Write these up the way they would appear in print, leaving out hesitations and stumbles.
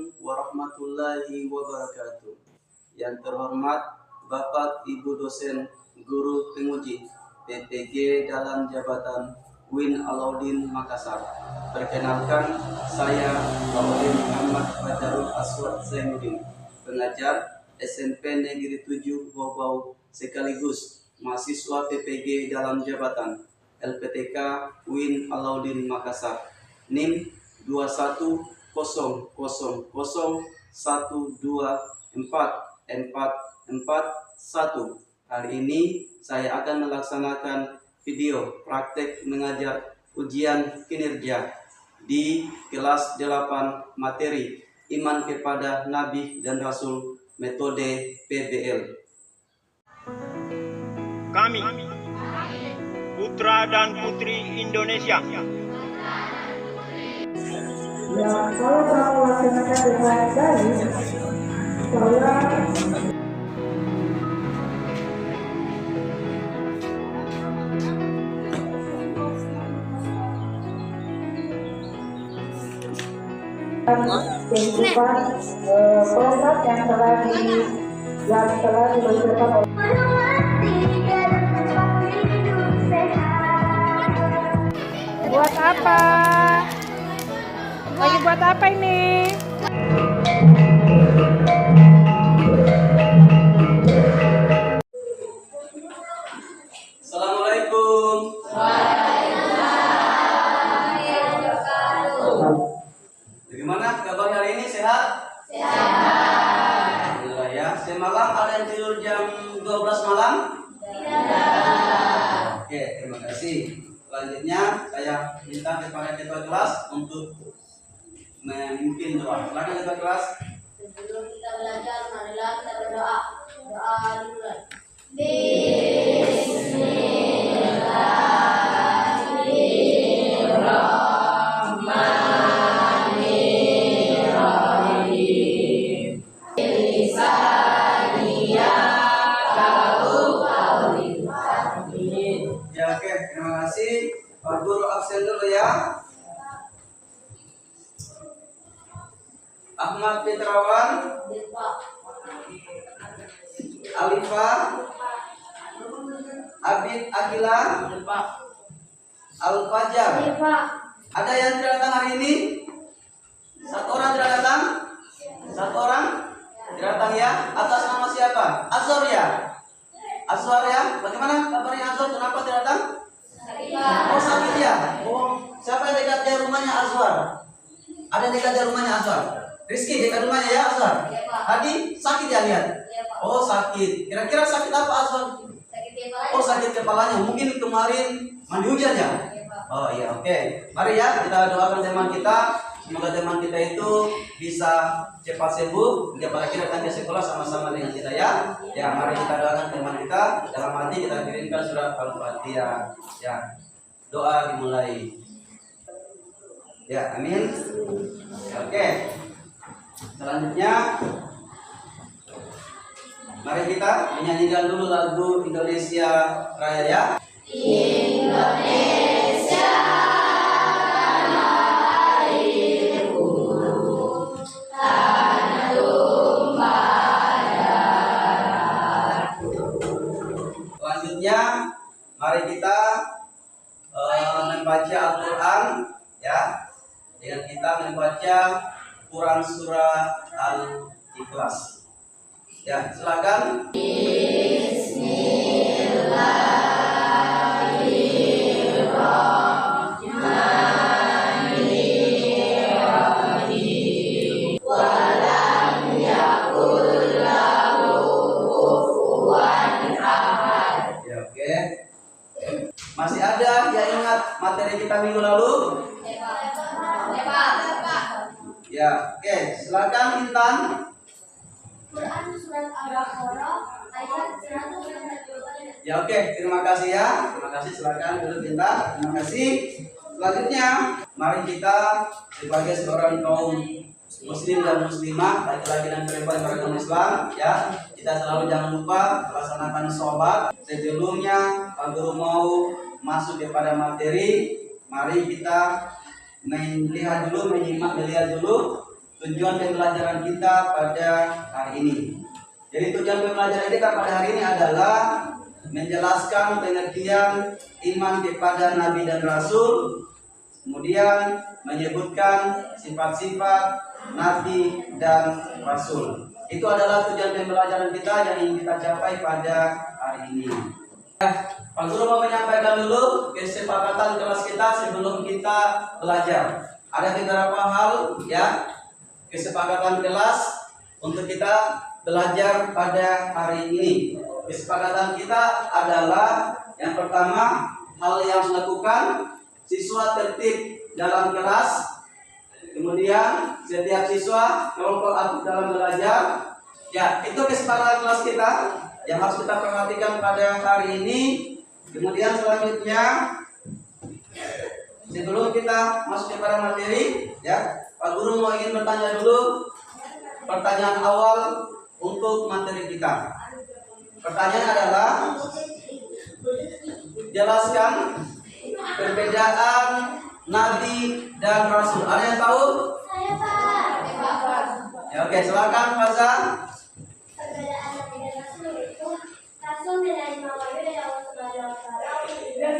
Assalamualaikum warahmatullahi wabarakatuh. Yang terhormat Bapak Ibu dosen guru penguji PPG dalam jabatan Win Alauddin Makassar. Perkenalkan, saya Alauddin Muhammad Fajarul Aswad Zainuddin, pengajar SMP Negeri 7 Bobau sekaligus mahasiswa PPG dalam jabatan LPTK Win Alauddin Makassar. NIM 21000124441. Hari ini saya akan melaksanakan video praktek mengajar ujian kinerja di kelas 8 materi Iman kepada Nabi dan Rasul metode PBL. Kami, putra dan putri Indonesia, yang kalau kamu laksanakan dengan baik, saya kehidupan program yang telah diluncurkan oleh buat apa? Lagi buat apa ini? Assalamualaikum. Bagaimana kabar hari ini? Sehat? Sehat. Alhamdulillah ya. Semalam ada yang tidur jam 12 malam? Tidak. Oke, terima kasih. Selanjutnya saya minta kepada ketua kelas untuk memimpin doa. Silakan ketua kelas. Sebelum kita belajar, marilah kita berdoa. Doa dimulai. Ya, oke, terima kasih. Pak Guru absen dulu ya. Ahmad Fitrawan, Alifa, Abid Akila, Al-Fajar. Ada yang tidak datang hari ini? Satu orang tidak datang? Satu orang tidak datang ya? Atas nama siapa? Azhar ya? Azhar ya? Bagaimana kabarnya Azhar? Kenapa tidak datang? Oh, sakit ya? Oh, siapa yang dekat di rumahnya Azhar? Ada yang dekat di rumahnya Azhar? Rizky dekat rumahnya ya Azhar? Hadi sakit ya lihat? Oh, sakit. Kira-kira sakit apa Azhar? Oh, sakit kepalanya. Mungkin kemarin mandi hujan ya? Oh iya, oke. Mari ya kita doakan teman kita. Semoga teman kita itu bisa cepat sembuh, apalagi datang ke sekolah sama-sama dengan kita ya. Ya, mari kita doakan teman kita. Dalam hati kita kirimkan surat Al-Fatihah. Ya, doa dimulai. Ya, amin. Ya, oke. Selanjutnya, mari kita menyanyikan dulu lagu Indonesia Raya ya. Selanjutnya, mari kita membaca Al-Quran ya. Dengan kita membaca Quran surah Al-Ikhlas. Ya, silakan. Ya, oke. Masih ada yang ingat materi kita minggu lalu? Ya, oke. Silakan Intan. Quran surat Al-Baqarah ayat 192. Ya, oke. Terima kasih ya. Terima kasih. Silakan duduk Intan. Terima kasih. Selanjutnya, mari kita sebagai seorang kaum muslim dan muslimah, laki-laki dan perempuan beragama Islam, ya, kita selalu jangan lupa melaksanakan sholat. Sebelumnya, Pak Guru mau masuk kepada materi, mari kita melihat dulu tujuan pembelajaran kita pada hari ini. Jadi tujuan pembelajaran kita pada hari ini adalah menjelaskan pengertian iman kepada Nabi dan Rasul, kemudian menyebutkan sifat-sifat Nabi dan Rasul. Itu adalah tujuan pembelajaran kita yang ingin kita capai pada hari ini. Pak Guru mau menyampaikan dulu kesepakatan kelas kita sebelum kita belajar. Ada beberapa hal ya, kesepakatan kelas untuk kita belajar pada hari ini. Kesepakatan kita adalah yang pertama, hal yang harus dilakukan siswa tertib dalam kelas. Kemudian setiap siswa kelompok aktif dalam belajar. Ya, itu kesepakatan kelas kita yang harus kita perhatikan pada hari ini. Kemudian selanjutnya, sebelum kita masuk kepada materi, ya, Pak Guru mau ingin bertanya dulu pertanyaan awal untuk materi kita. Pertanyaan adalah, jelaskan perbedaan Nabi dan Rasul. Ada yang tahu? Saya Pak. Ya, oke, silakan Faza. Perbedaan Nabi dan Rasul itu Rasul menerima wahyu dari Allah Subhanahu wa Ta'ala dan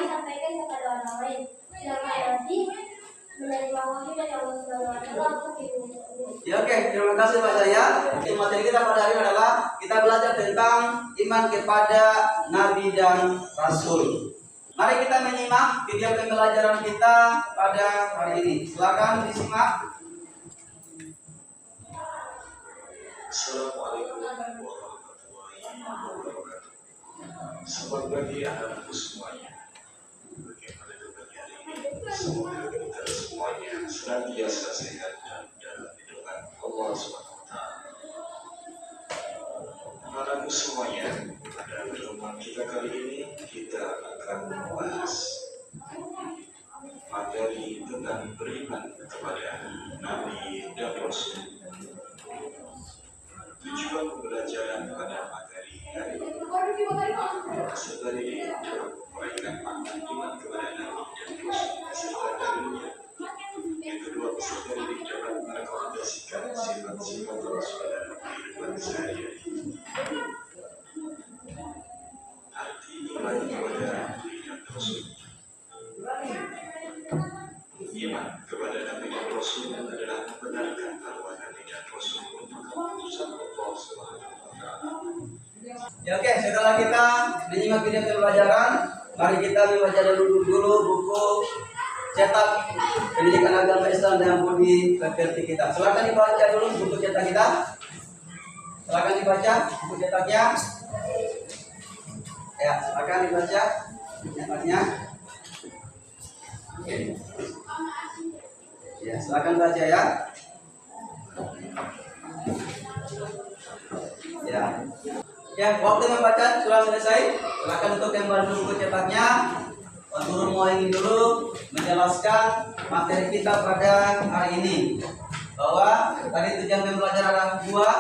disampaikan kepada orang lain. Sedangkan Nabi menerima wahyu dari Allah Subhanahu wa Ta'ala untuk dirinya sendiri. Ya, oke, terima kasih Pak Jaya. Materi kita pada hari ini adalah kita belajar tentang iman kepada Nabi dan Rasul. Mari kita menyimak video pembelajaran kita pada hari ini. Silakan disimak. Assalamualaikum warahmatullahi wabarakatuh. Selamat pagi anak-anakku semuanya. Bagaimana kabarnya hari ini? Semoga kita semuanya senantiasa sehat dan dalam lindungan Allah Subhanahu wa Ta'ala. Anak-anakku semuanya, pada pertemuan kita kali ini kita akan membahas materi tentang beriman kepada Nabi dan Rasul. Tujuan pembelajaran pada materi hari ini serta didik dalam menguraikan makna iman kepada Nabi dan Rasul serta dalilnya. Yang kedua, peserta didik dapat merekomendasikan sifat-sifat Rasul dalam kehidupan sehari-hari. Arti iman kepada Nabi dan Rasul. Iman kepada Nabi dan Rasul adalah membenarkan bahwa Nabi dan Rasul merupakan utusan Allah Subhanahu wa Ta'ala. Ya, oke, setelah kita menyimak video pembelajaran, mari kita membaca dulu buku cetak pendidikan agama Islam dan budi pekerti kita. Silakan dibaca dulu buku cetak kita. Silakan dibaca buku cetaknya. Ya, silakan dibaca cetaknya. Oke. Ya, silakan baca ya. Ya. Ya, waktu membaca sudah selesai. Silakan untuk yang baru buku cetaknya. Pak Guru mau ingin dulu menjelaskan materi kita pada hari ini. Bahwa tadi tujuan pembelajaran ada dua.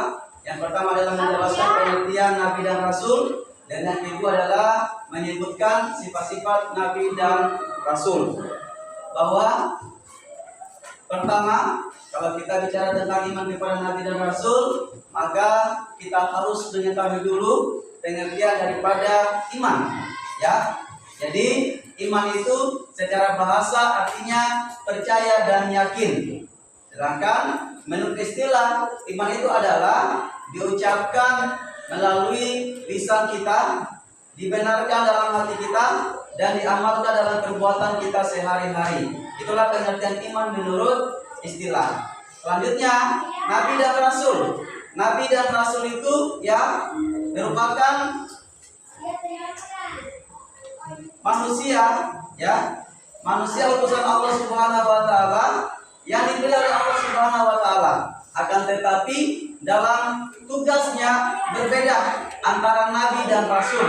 Yang pertama adalah menjelaskan pengertian Nabi dan Rasul, dan yang kedua adalah menyebutkan sifat-sifat Nabi dan Rasul. Bahwa pertama, kalau kita bicara tentang iman kepada Nabi dan Rasul, maka kita harus mengetahui dulu pengertian daripada iman. Ya, jadi iman itu secara bahasa artinya percaya dan yakin. Sedangkan menurut istilah, iman itu adalah diucapkan melalui lisan kita, dibenarkan dalam hati kita, dan diamalkan dalam perbuatan kita sehari-hari. Itulah pengertian iman menurut istilah. Selanjutnya, Nabi dan Rasul. Nabi dan Rasul itu ya merupakan manusia, ya, manusia utusan Allah Subhanahu wa Ta'ala yang dipilih oleh Allah Subhanahu wa Ta'ala. Akan tetapi dalam tugasnya berbeda antara Nabi dan Rasul,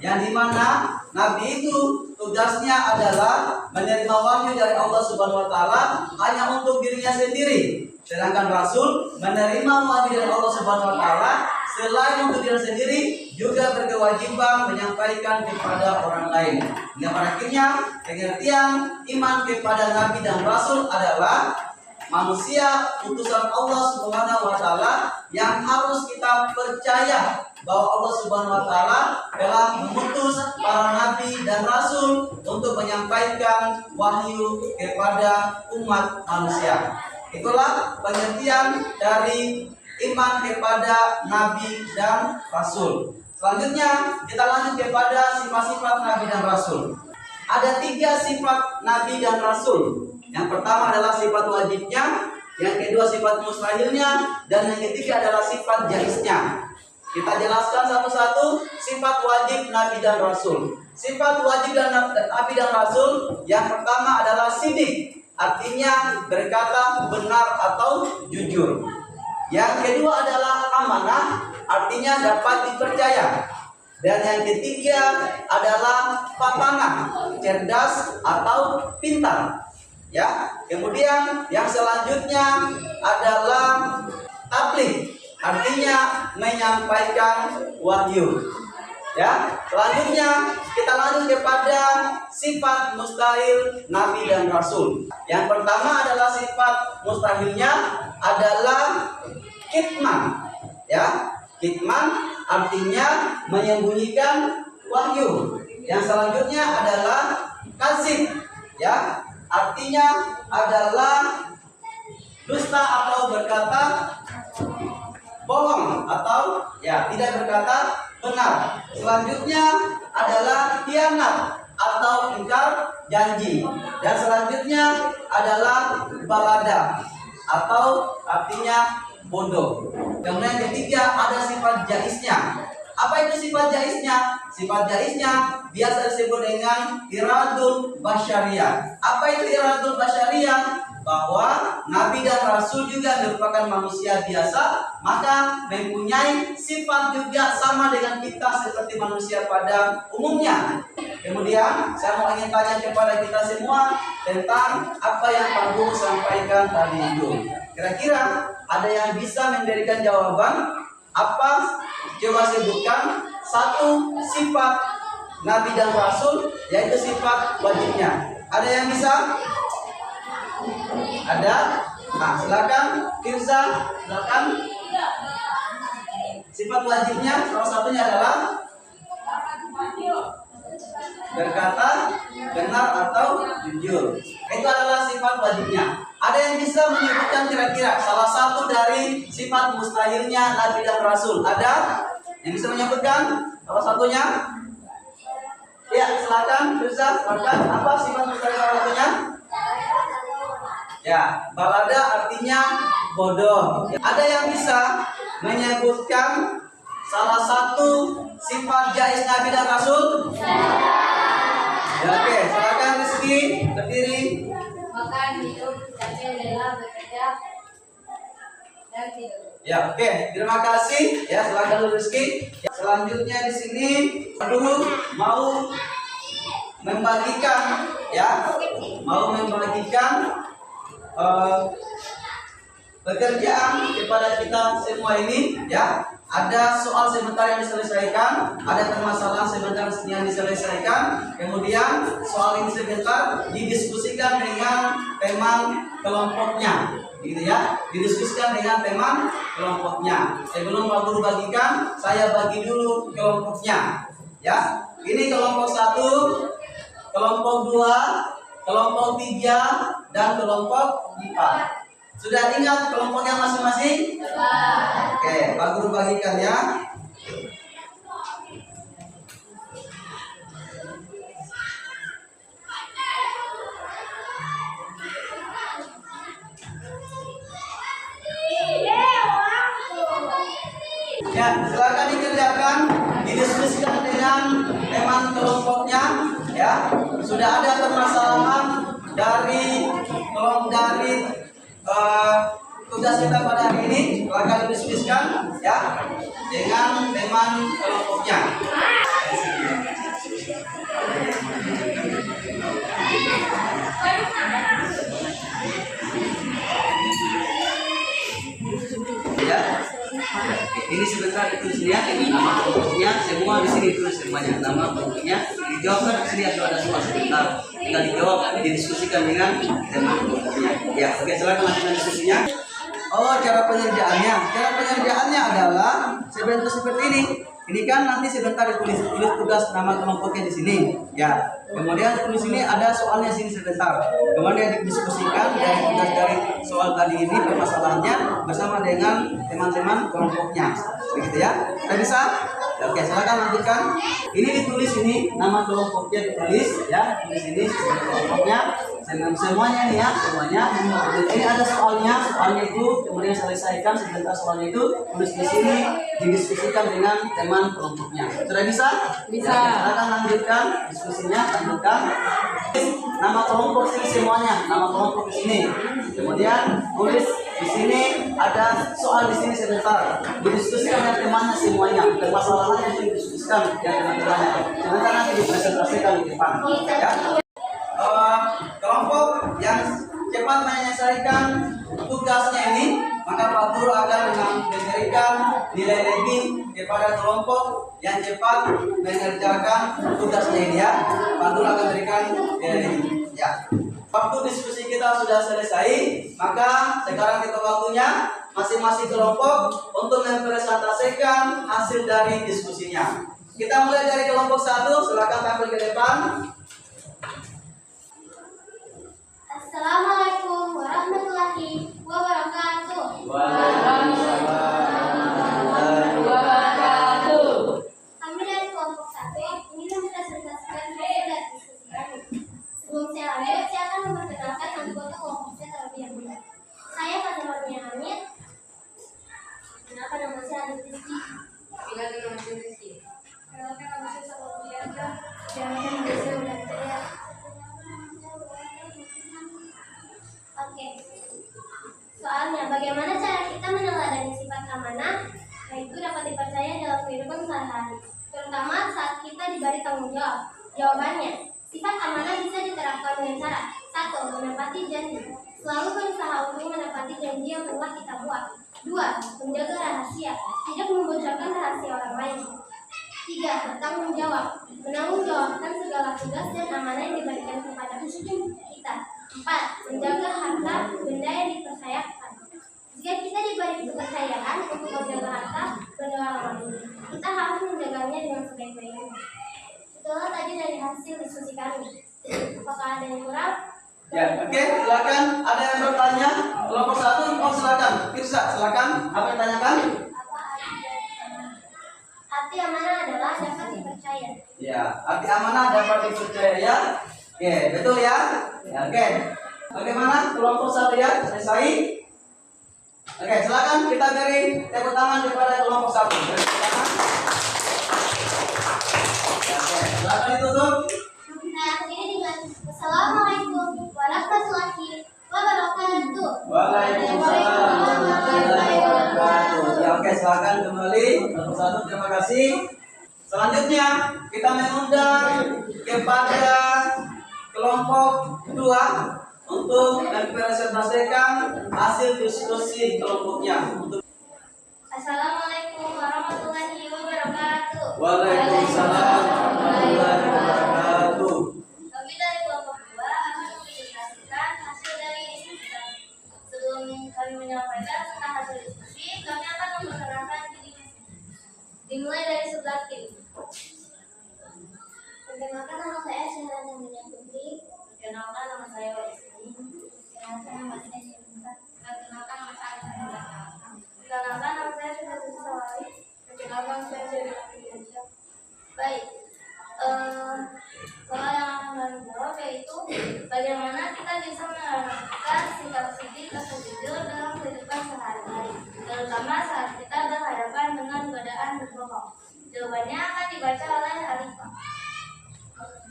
yang dimana Nabi itu tugasnya adalah menerima wahyu dari Allah Subhanahu wa Ta'ala hanya untuk dirinya sendiri. Sedangkan Rasul menerima wahyu dari Allah Subhanahu wa Ta'ala selain untuk diri sendiri, juga berkewajiban menyampaikan kepada orang lain. Yang pada akhirnya pengertian iman kepada Nabi dan Rasul adalah manusia utusan Allah Subhanahu wa taala yang harus kita percaya bahwa Allah Subhanahu wa taala telah mengutus para nabi dan rasul untuk menyampaikan wahyu kepada umat manusia. Itulah pengertian dari iman kepada nabi dan rasul. Selanjutnya kita lanjut kepada sifat-sifat nabi dan rasul. Ada 3 sifat nabi dan rasul. Yang pertama adalah sifat wajibnya, yang kedua sifat mustahilnya, dan yang ketiga adalah sifat jaiznya. Kita jelaskan satu-satu sifat wajib nabi dan rasul. Sifat wajib dan nabi dan rasul yang pertama adalah sidik, artinya berkata benar atau jujur. Yang kedua adalah amanah, artinya dapat dipercaya. Dan yang ketiga adalah fatanah, cerdas atau pintar. Ya, kemudian yang selanjutnya adalah tabligh, artinya menyampaikan wahyu. Ya, selanjutnya kita lanjut kepada sifat mustahil nabi dan rasul. Yang pertama adalah sifat mustahilnya adalah kitman. Ya, kitman artinya menyembunyikan wahyu. Yang selanjutnya adalah kadzib. Ya, artinya adalah dusta atau berkata bohong atau ya tidak berkata benar. Selanjutnya adalah khianat atau ingkar janji. Dan selanjutnya adalah balada atau artinya bodoh. Kemudian yang ketiga ada sifat jaiznya. Apa itu sifat jaiznya? Sifat jaiznya biasa disebut dengan iradul basyariyah. Apa itu iradul basyariyah? Bahwa nabi dan rasul juga merupakan manusia biasa, maka mempunyai sifat juga sama dengan kita seperti manusia pada umumnya. Kemudian saya mau ingin tanya kepada kita semua tentang apa yang Pak Guru sampaikan tadi itu. Kira-kira ada yang bisa memberikan jawaban? Apa? Coba sebutkan satu sifat nabi dan rasul, yaitu sifat wajibnya. Ada yang bisa? Ada? Nah, silakan Firza, silakan. Sifat wajibnya salah satunya adalah berkata benar atau jujur. Itu adalah sifat wajibnya. Ada yang bisa menyebutkan kira-kira salah satu dari sifat mustahilnya nabi dan rasul? Ada yang bisa menyebutkan salah satunya? Ya, silakan Firza, silakan. Apa sifat mustahil salah satunya? Ya, balada artinya bodoh. Ada yang bisa menyebutkan salah satu sifat jaiz nabi dan rasul? Ya, oke, silakan Rizky berdiri. Makan, minum, sambil lelah, bekerja, dan tidur. Ya, oke, terima kasih. Ya, silakan Rizky. Ya, selanjutnya di sini dulu mau membagikan pekerjaan kepada kita semua ini, ya. Ada soal sebentar yang diselesaikan, ada permasalahan sebentar yang diselesaikan, kemudian soal ini sebentar didiskusikan dengan teman kelompoknya, gitu ya, didiskusikan dengan teman kelompoknya. Sebelum Pak Guru bagikan, saya bagi dulu kelompoknya, ya. Ini kelompok 1, kelompok 2, kelompok 3, dan kelompok 4. Sudah ingat kelompoknya masing-masing? Oke, Pak Guru bagikan ya. Ya, silakan dikerjakan, didiskusikan dengan teman kelompoknya, ya. Sudah ada permasalahan dari tugas kita pada hari ini, silakan didiskusikan ya dengan teman kelompoknya. Ya. Ini sebentar ditulisnya, nama kelompoknya semua di sini ditulis semuanya, nama kelompoknya dijawabkan di sini ada soal sebentar. tinggal dijawab, didiskusikan dengan teman kelompoknya. Ya, oke, silakan lanjutkan diskusinya. Oh, cara pengerjaannya. Cara pengerjaannya adalah seperti ini. Ini kan nanti sebentar tulis tugas nama kelompoknya di sini. Ya. Kemudian tulis ini ada soalnya sini sebentar. Kemudian didiskusikan dari tugas dari soal tadi ini permasalahannya bersama dengan teman-teman kelompoknya. Begitu ya. Sudah bisa? Ya, oke, silakan lanjutkan. Ini ditulis ini nama kelompoknya ditulis ya. Di sini kelompoknya semuanya nih ya, semuanya. Ini ada soalnya itu kemudian selesaikan sebentar soalnya itu tulis di sini didiskusikan dengan teman kelompoknya. Sudah bisa? Bisa. Ya, silakan lanjutkan diskusinya, lanjutkan. Nama kelompok sini semuanya, nama kelompok di sini. Kemudian tulis di sini ada soal di sini sebentar. Didiskusikan dengan temannya semuanya. Permasalahan yang didiskusikan dengan teman-temannya. Sebentar nanti dipresentasikan di depan. Ya. Kelompok yang cepat menyelesaikan tugasnya ini, maka Pak Guru akan memberikan nilai lebih kepada kelompok yang cepat mengerjakan tugasnya ini ya. Pak Guru akan berikan nilai lebih. Ya. Waktu diskusi kita sudah selesai, maka sekarang kita waktunya masing-masing kelompok untuk mempresentasikan hasil dari diskusinya. Kita mulai dari kelompok 1, silakan tampil ke depan. Assalamualaikum warahmatullahi wabarakatuh. Kami dari kelompok 1 ingin mempresentasikan hasil dari diskusi kami. Sebelum saya lanjut, saya akan memperkenalkan anggota kelompok saya terlebih dahulu. Saya Fatimah Hamid. Kenapa nama saya Adit Rizky? Kenalkan nama saya Rizky. Kenalkan nama saya Sabawianka. Kenalkan nama saya Ulanjaya. Oke. Soalnya, bagaimana cara kita meneladani sifat amanah, yaitu dapat dipercaya dalam kehidupan sehari-hari, terutama saat kita diberi tanggung jawab. Jawabannya, sifat amanah bisa diterapkan dengan cara 1. Menepati janji. Selalu berusaha untuk menepati janji yang telah kita buat. 2. Menjaga rahasia. Tidak membocorkan rahasia orang lain. 3. Bertanggung jawab. Menanggung jawabkan segala tugas dan amanah yang diberikan kepada kita. 4. Menjaga harta benda yang dipercayakan. Jika kita diberi kepercayaan untuk menjaga harta benda orang lain, kita harus menjaganya dengan sebaik-baiknya. Itulah tadi dari hasil diskusi kami. Apakah ada yang kurang? Ya, oke, silakan. Ada yang bertanya? Kelompok 1, oh silakan. Firsa, silakan. Apa yang ditanyakan? Apa arti amanah adalah dapat dipercaya. Ya, arti amanah dapat dipercaya ya. Oke, betul ya? Ya, oke. Bagaimana kelompok 1 ya? Selesai? Oke, silakan kita beri tepuk tangan kepada kelompok 1. Beri tepuk tangan. Ya, oke, silakan ditutup. Saya akhiri dengan Assalamualaikum warahmatullahi wabarakatuh. Waalaikumsalam warahmatullahi wabarakatuh. Ya, oke, silakan kembali. Kelompok 1, terima kasih. Selanjutnya kita mengundang kepada kelompok 2 untuk mempresentasikan hasil diskusi kelompoknya. Assalamualaikum warahmatullahi wabarakatuh. Waalaikumsalam warahmatullahi wabarakatuh. Kami dari kelompok 2 akan mempresentasikan hasil dari diskusi kami. Sebelum kami menyampaikan tentang hasil diskusi, kami akan memperkenalkan diri masing-masing. Dimulai dari sebelah kiri. Perkenalkan, nama saya Syahran Aminah Putri. Perkenalkan, nama saya Waisni. Perkenalkan, nama saya Syahrinta. Perkenalkan, nama saya Syahrinta. Perkenalkan, nama saya Syahrinta Sawari. Perkenalkan, nama saya Syahrinta. Baik. Soal yang akan kami jawab yaitu bagaimana kita bisa menanamkan sikap sidik atau jujur dalam kehidupan sehari-hari, terutama saat kita berhadapan dengan godaan berbohong. Jawabannya akan dibaca oleh Alifah.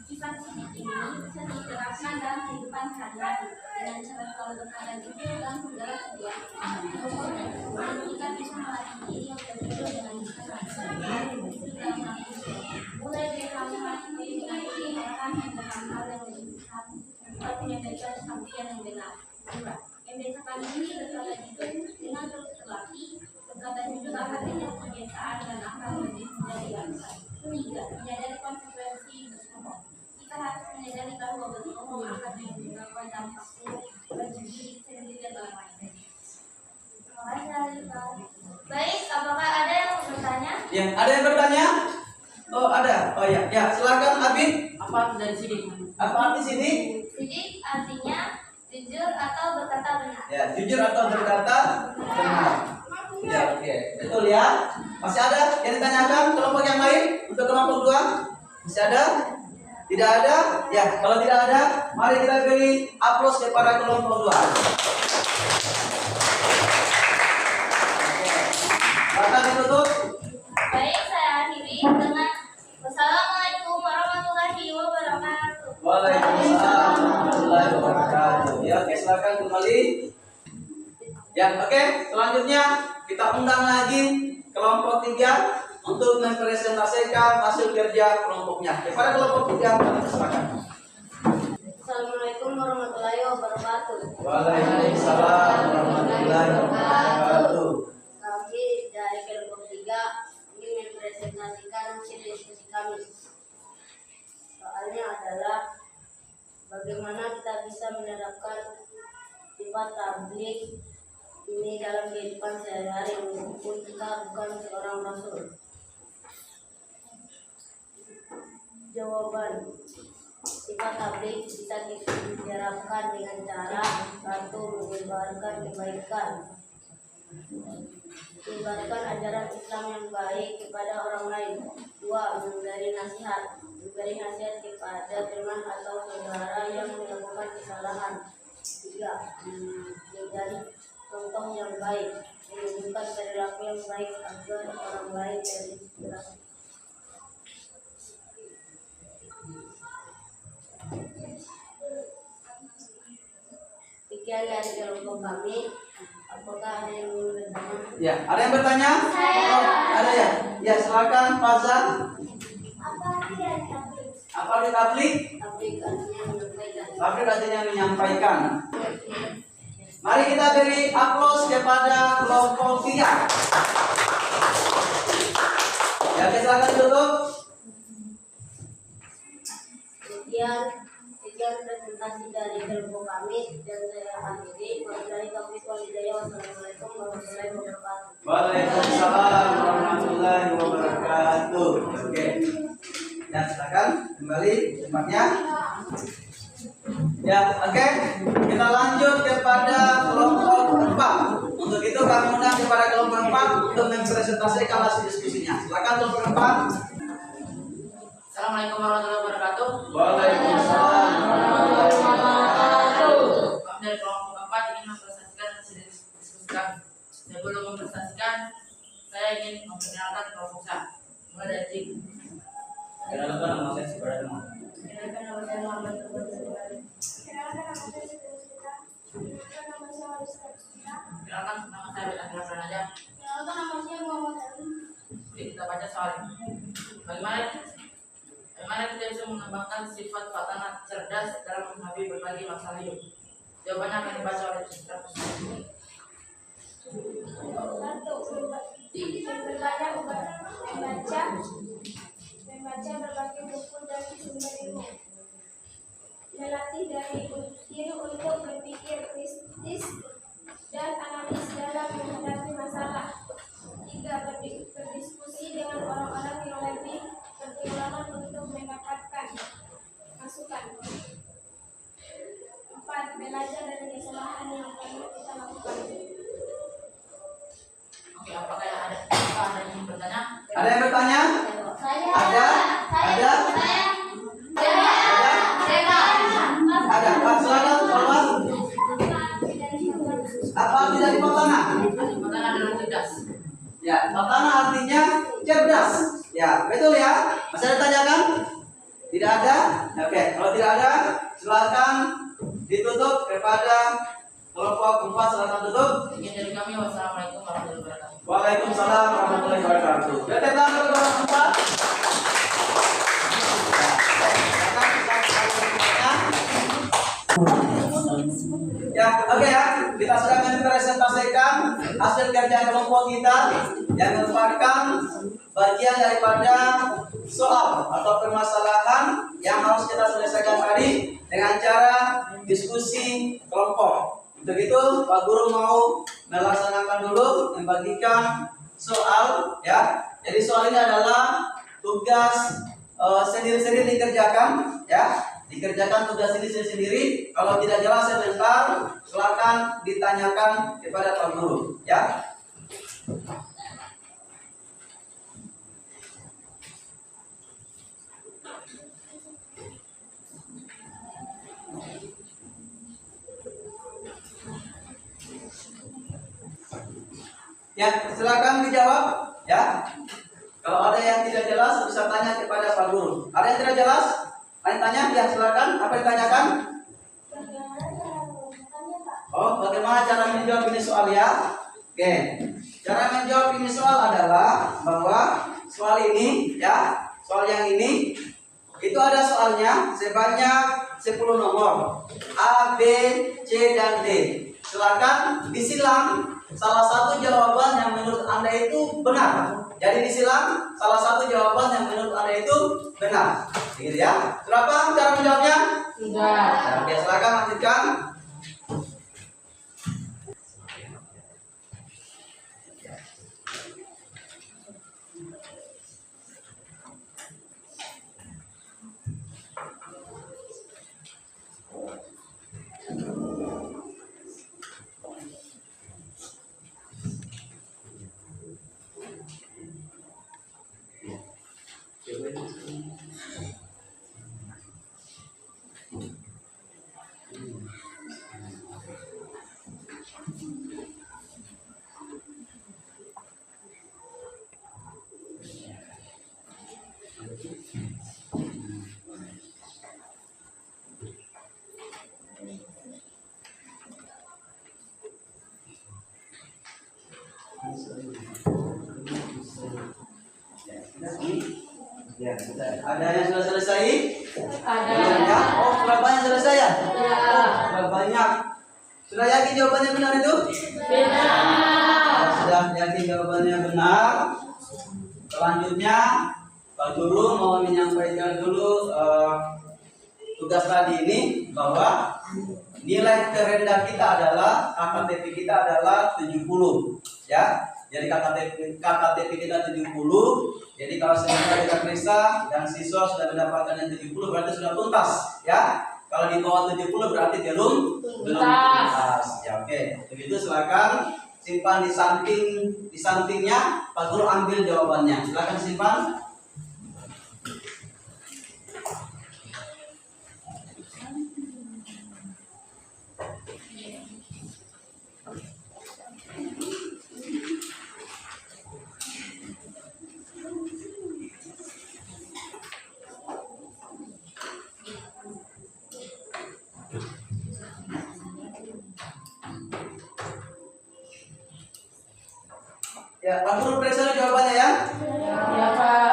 Sifat sidik ini bisa diterapkan dalam kehidupan sehari-hari dengan cara selalu berkata jujur dalam segala kegiatan. Kita bisa melatih diri untuk jujur dengan mulai dari hal masing-masing dengan tindakan yang berhal yang menyebutkan seperti menyampaikan sampaian yang benar. 2. Membiasakan diri berkata jujur dengan terus terlatih. Berkata jujur akan menjadi kebiasaan dan akan menjadi biasa. 3. Menyadari konsekuensi berbohong. Kita harus menyadari bahwa berbohong Terima kasih Alifah. Baik, apakah ada yang mau bertanya? Ya, ada yang bertanya? Oh, ada. Oh ya, ya, silakan Abid. Apa dari sini? Apa arti sini? Sidik artinya jujur atau berkata benar. Ya, jujur atau berkata benar. Ya, oke. Betul ya. Masih ada yang ditanyakan kelompok yang lain untuk kelompok 2? Masih ada? Tidak ada? Ya, kalau tidak ada, mari kita beri aplaus kepada kelompok 2. Silakan ditutup. Baik, saya akhiri dengan wassalamualaikum warahmatullahi wabarakatuh. Waalaikumsalam warahmatullahi wabarakatuh. Ya, oke, silakan kembali. Ya, oke. Selanjutnya kita undang lagi kelompok 3 untuk mempresentasikan hasil kerja kelompoknya. Kepada kelompok 3, silakan. Assalamualaikum warahmatullahi wabarakatuh. Waalaikumsalam warahmatullahi wabarakatuh. Kami dari kelompok 3 ingin mempresentasikan hasil diskusi kami. Soalnya adalah bagaimana kita bisa menerapkan sifat tabligh ini dalam kehidupan sehari-hari meskipun kita bukan seorang rasul. Jawaban, sifat tabligh bisa diterapkan dengan cara 1. Menyebarkan kebaikan, menyebarkan ajaran Islam yang baik kepada orang lain. 2. Memberi nasihat kepada teman atau saudara yang melakukan kesalahan. 3. Menjadi contoh yang baik, menunjukkan perilaku yang baik agar orang lain terinspirasi. Sekian dari kelompok kami. Apakah ada yang ingin bertanya? Ya, ada yang bertanya? Saya. Oh, ada ya. Ya, silakan Fazal. Apa arti dari tabligh? Apa arti tabligh? Tabligh artinya menyampaikan. Tabligh artinya menyampaikan. Mari kita beri aplaus kepada kelompok 3. Ya, silakan ditutup. Sekian presentasi dari kelompok kami dan saya akhiri. Wabillahi taufiq wal hidayah. Wassalamualaikum warahmatullahi wabarakatuh. Waalaikumsalam warahmatullahi wabarakatuh. Oke. Ya, silakan kembali tempatnya. Ya, oke. Kita lanjut kepada kelompok 4. Untuk itu kami undang kepada kelompok 4 untuk mempresentasikan hasil diskusinya. Silakan kelompok 4. Assalamualaikum warahmatullahi wabarakatuh. Waalaikumsalam warahmatullahi wabarakatuh. Kami dari kelompok 4 ingin mempresentasikan hasil diskusi kami. Sebelum mempresentasikan, saya ingin memperkenalkan kelompok saya. Mulai dari Cik. Kenalkan nama saya Sibarada. Perkenalkan nama saya Muhammad Teguh Setiawati. Perkenalkan nama saya Siti. Perkenalkan nama saya Rizka. Perkenalkan nama saya Akila Pranaja. Perkenalkan nama saya Muhammad Ali. Jadi kita baca soalnya. Bagaimana kita bisa mengembangkan sifat fatana cerdas dalam menghadapi berbagai masalah hidup? Jawabannya akan dibaca oleh Citra. 1. Membaca berbagai buku dari sumber ilmu. Melatih diri untuk berpikir kritis dan analis dalam menghadapi masalah. 3. Berdiskusi dengan orang-orang yang lebih berpengalaman untuk mendapatkan masukan. 4. Belajar dari kesalahan yang pernah kita lakukan. Oke, apakah ada yang ingin bertanya? Ada yang bertanya? Saya. Ada? Ada? Ada. Pak, silakan Bapak. Apa arti dari fatana? Fatana adalah cerdas. Ya, fatana artinya cerdas. Ya, betul ya? Masih ada tanyakan? Tidak ada? Oke, kalau tidak ada, silakan ditutup kepada kelompok 4. Silakan tutup. Sekian dari kami. Wassalamualaikum warahmatullahi wabarakatuh. Waalaikumsalam warahmatullahi wabarakatuh. Sudah datang ke kelompok 4. Ya, oke ya. Kita sudah mempresentasikan hasil kerja kelompok kita yang merupakan bagian daripada soal atau permasalahan yang harus kita selesaikan tadi. dengan cara diskusi kelompok. Untuk itu Pak Guru mau melaksanakan dulu membagikan soal ya. Jadi soal ini adalah tugas sendiri-sendiri dikerjakan ya. Dikerjakan tugas ini sendiri. Kalau tidak jelas sebentar, silakan ditanyakan kepada Pak Guru ya. Ya, silakan dijawab ya. Kalau ada yang tidak jelas bisa tanya kepada Pak Guru. Ada yang tidak jelas? Ada yang tanya? Ya, silakan. Apa ditanyakan? Oh, bagaimana cara menjawab ini soal ya? Oke. Cara menjawab ini soal adalah bahwa soal ini ya, soal yang ini itu ada soalnya sebanyak 10 nomor A, B, C, dan D. Silakan disilang salah satu jawaban yang menurut Anda itu benar. Jadi disilang salah satu jawaban yang menurut Anda itu benar. Gitu ya. Sudah paham cara menjawabnya? Sudah. Ya, oke, silakan lanjutkan. Ya, ada yang sudah selesai? Ada. Ya. Oh, sudah banyak selesai ya? Ya. Oh, sudah banyak. Sudah yakin jawabannya benar itu? Benar. Sudah yakin jawabannya benar. Selanjutnya, Pak Guru mau menyampaikan dulu tugas tadi ini bahwa nilai terendah kita adalah KKTP kita adalah 70 ya. Jadi KKTP kita 70. Jadi kalau sebentar kita periksa dan siswa sudah mendapatkan yang 70 berarti sudah tuntas ya. Kalau di bawah 70 berarti belum tuntas. Ya oke. Begitu silakan simpan di sampingnya Pak Guru ambil jawabannya. Silakan simpan. Ya, Pak Guru periksa dulu jawabannya ya. Ya, Pak.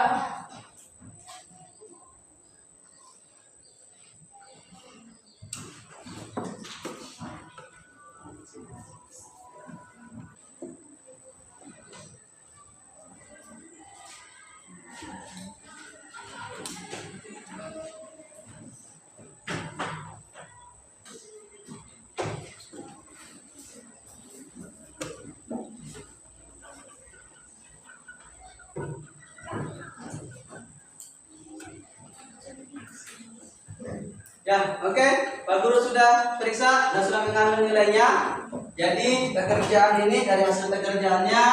Ya, oke. Pak Guru sudah periksa dan sudah mengambil nilainya. Jadi pekerjaan ini dari hasil pekerjaannya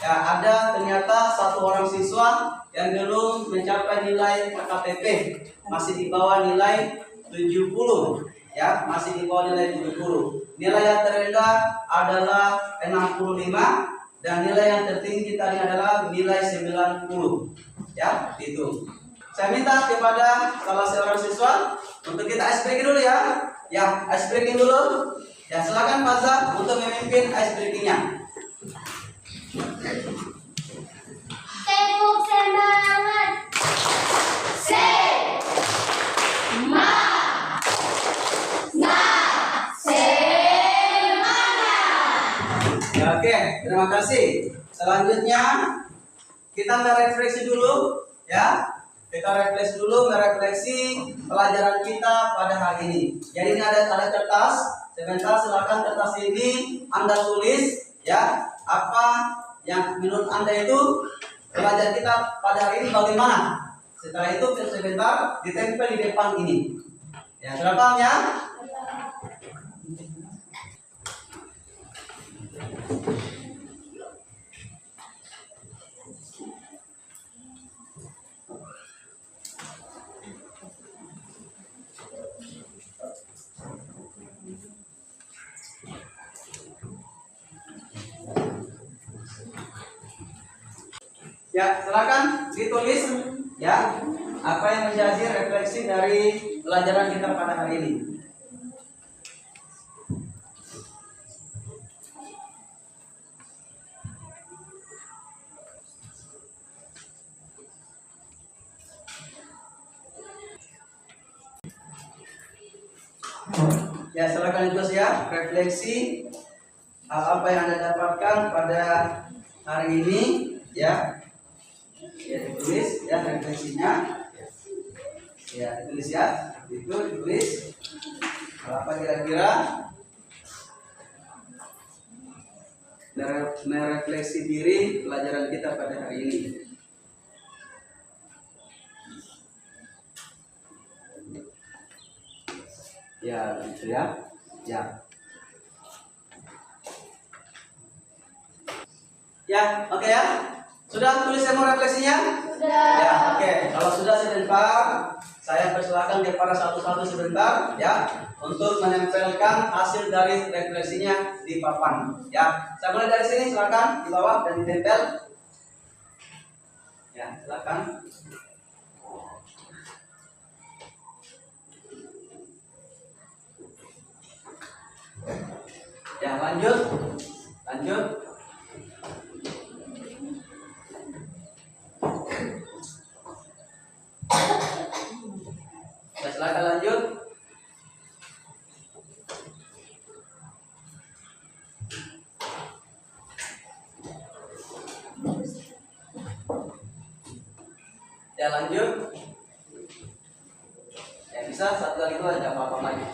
ya ada ternyata satu orang siswa yang belum mencapai nilai KKTP, masih di bawah nilai 70 ya, masih di bawah nilai 70. Nilai yang terendah adalah 65 dan nilai yang tertinggi tadi adalah nilai 90 ya, itu. Saya minta kepada salah seorang siswa untuk kita ice breaking dulu ya. Ya, ice breaking dulu. Ya, silakan Pak Zak untuk memimpin ice breakingnya. Tepuk semangat. Ya, oke, terima kasih. Selanjutnya kita merefleksi dulu ya. Kita refleksi dulu, merefleksi pelajaran kita pada hari ini. Jadi ini ada kertas. Sebentar, silakan kertas ini Anda tulis ya apa yang menurut Anda itu pelajaran kita pada hari ini bagaimana. Setelah itu sebentar ditempel di depan ini. Ya, sudah paham ya? Ya, silakan ditulis ya apa yang menjadi refleksi dari pelajaran kita pada hari ini. Ya, silakan ditulis ya refleksi apa yang Anda dapatkan pada hari ini ya. Ya, ditulis ya refleksinya. Ya, ditulis ya. Itu ditulis. Apa kira-kira? Merefleksi diri pelajaran kita pada hari ini. Ya, gitu ya. Ya. Ya, oke ya. Sudah tulis semua refleksinya? Sudah. Ya, oke. Kalau sudah sebentar, saya persilakan kepada satu-satu sebentar ya untuk menempelkan hasil dari refleksinya di papan. Ya, saya mulai dari sini, silakan di bawah dan ditempel. Ya, silakan. Ya, lanjut. Lanjut. Ya, silakan lanjut. Ya, lanjut. Ya, bisa satu kali itu ada apa-apa lagi.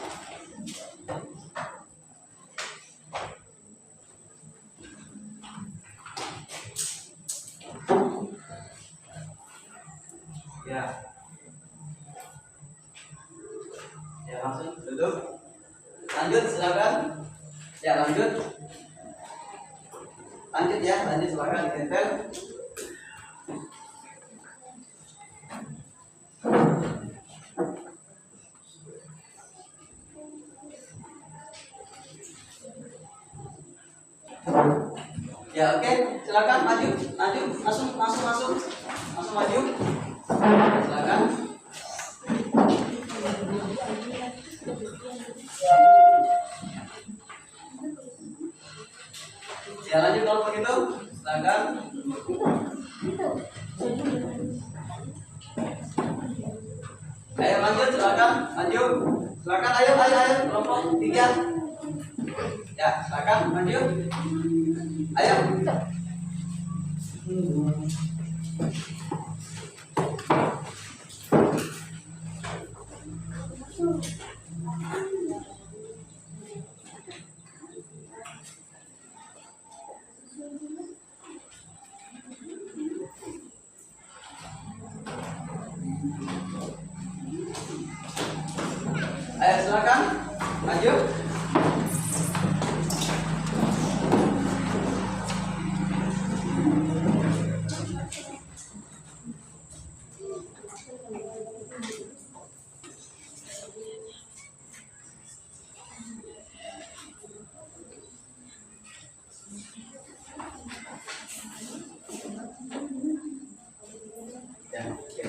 Ya. Ya, langsung duduk. Lanjut, silakan. Ya, lanjut. Lanjut ya, lanjut silakan ditempel. Ya, oke, silakan maju, masuk maju. Silakan. Ya, lanjut kalau begitu, silakan. Ayo lanjut, silakan, maju. Silakan, ayo, kelompok 3. Ya, silakan, maju. Ayo. Ayo, silakan, maju. Ya, oke.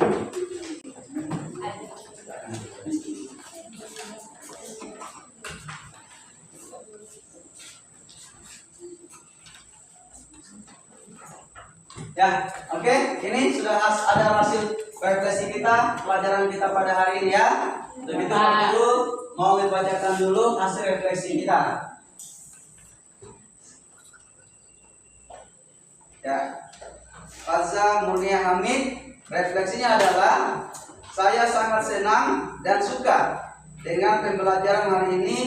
Ya, oke. Ini sudah ada hasil refleksi kita, pelajaran kita pada hari ini ya. Begitu dulu, mau dibacakan dulu hasil refleksi kita. Ya, Faza Murnia Hamid Refleksinya adalah saya sangat senang dan suka dengan pembelajaran hari ini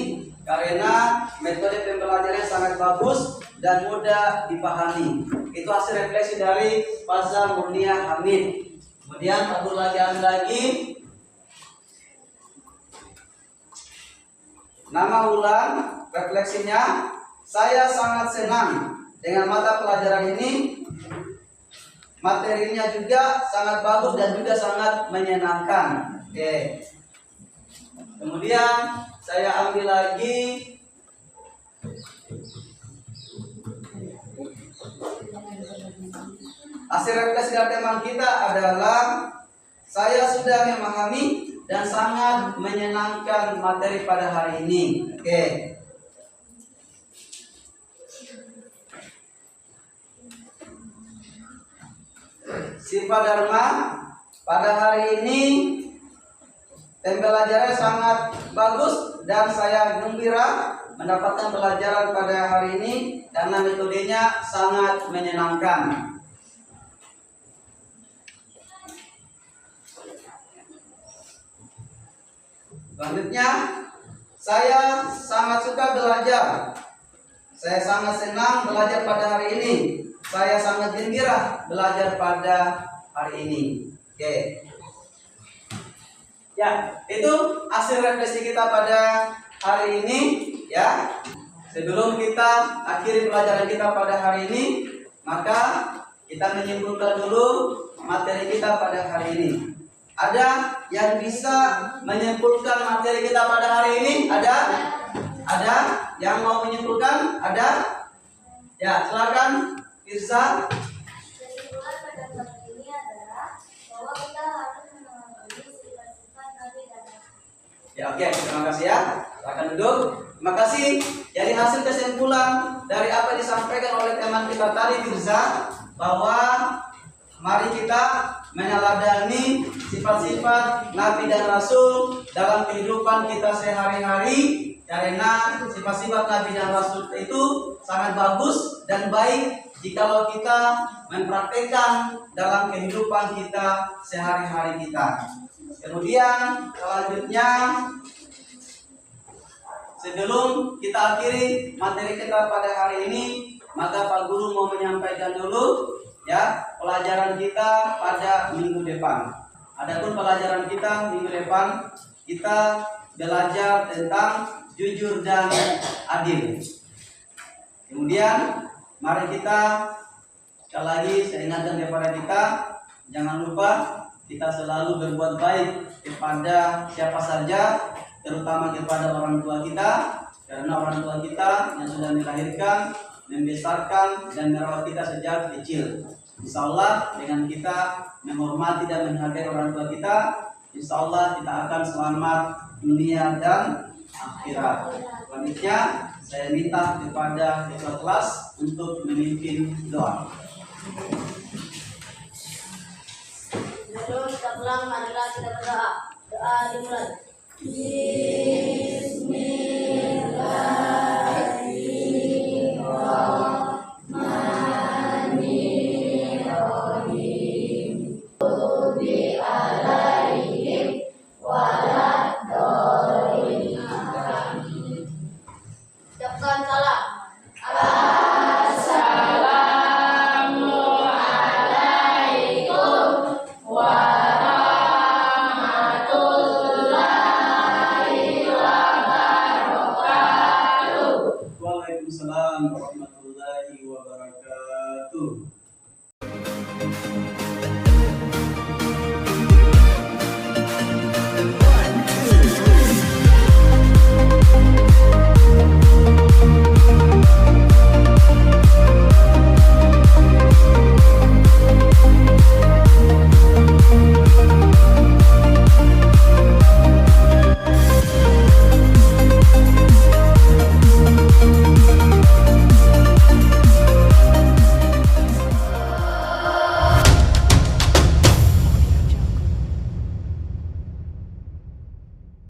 karena metode pembelajarannya sangat bagus dan mudah dipahami. Itu hasil refleksi dari Faza Murnia Hamid. Kemudian Pak Guru lagi. Nama ulang refleksinya, saya sangat senang dengan mata pelajaran ini. Materinya juga sangat bagus dan juga sangat menyenangkan. Oke. Kemudian saya ambil lagi hasil refleksi dari teman kita adalah saya sudah memahami dan sangat menyenangkan materi pada hari ini. Oke. Sifat Dharma pada hari ini pembelajarannya sangat bagus dan saya gembira mendapatkan pelajaran pada hari ini karena metodenya sangat menyenangkan. Selanjutnya, saya sangat suka belajar. Saya sangat senang belajar pada hari ini. Saya sangat gembira belajar pada hari ini. Oke. Ya, itu hasil refleksi kita pada hari ini. Ya, sebelum kita akhiri pelajaran kita pada hari ini, maka kita menyimpulkan dulu materi kita pada hari ini. Ada yang bisa menyimpulkan materi kita pada hari ini? Ada? Ada yang mau menyimpulkan? Ada? Ya, silakan, Irsa. Kesimpulan pada bab ini adalah bahwa kita harus mengenali sifat-sifat Nabi dan Rasul. Ya, oke, terima kasih ya. Silakan duduk. Terima kasih. Jadi hasil kesimpulan dari apa yang disampaikan oleh teman kita tadi, Irsa, bahwa mari kita meneladani sifat-sifat Nabi dan Rasul dalam kehidupan kita sehari-hari, karena sifat-sifat Nabi dan Rasul itu sangat bagus dan baik jikalau kita mempraktekkan dalam kehidupan kita sehari-hari kita. Kemudian selanjutnya, sebelum kita akhiri materi kita pada hari ini, maka Pak Guru mau menyampaikan dulu ya pelajaran kita pada minggu depan. Adapun pelajaran kita minggu depan, kita belajar tentang jujur dan adil. Kemudian mari kita sekali lagi saya ingatkan kepada kita, jangan lupa kita selalu berbuat baik kepada siapa saja, terutama kepada orang tua kita, karena orang tua kita yang sudah melahirkan, membesarkan dan merawat kita sejak kecil. Insya Allah dengan kita menghormati dan menghargai orang tua kita, insya Allah kita akan selamat dunia dan akhirat. Selanjutnya saya minta kepada ketua kelas untuk memimpin doa. Sebelum kita pulang, marilah kita berdoa. Doa dimulai. Ucapkan salam. Waalaikumsalam warahmatullahi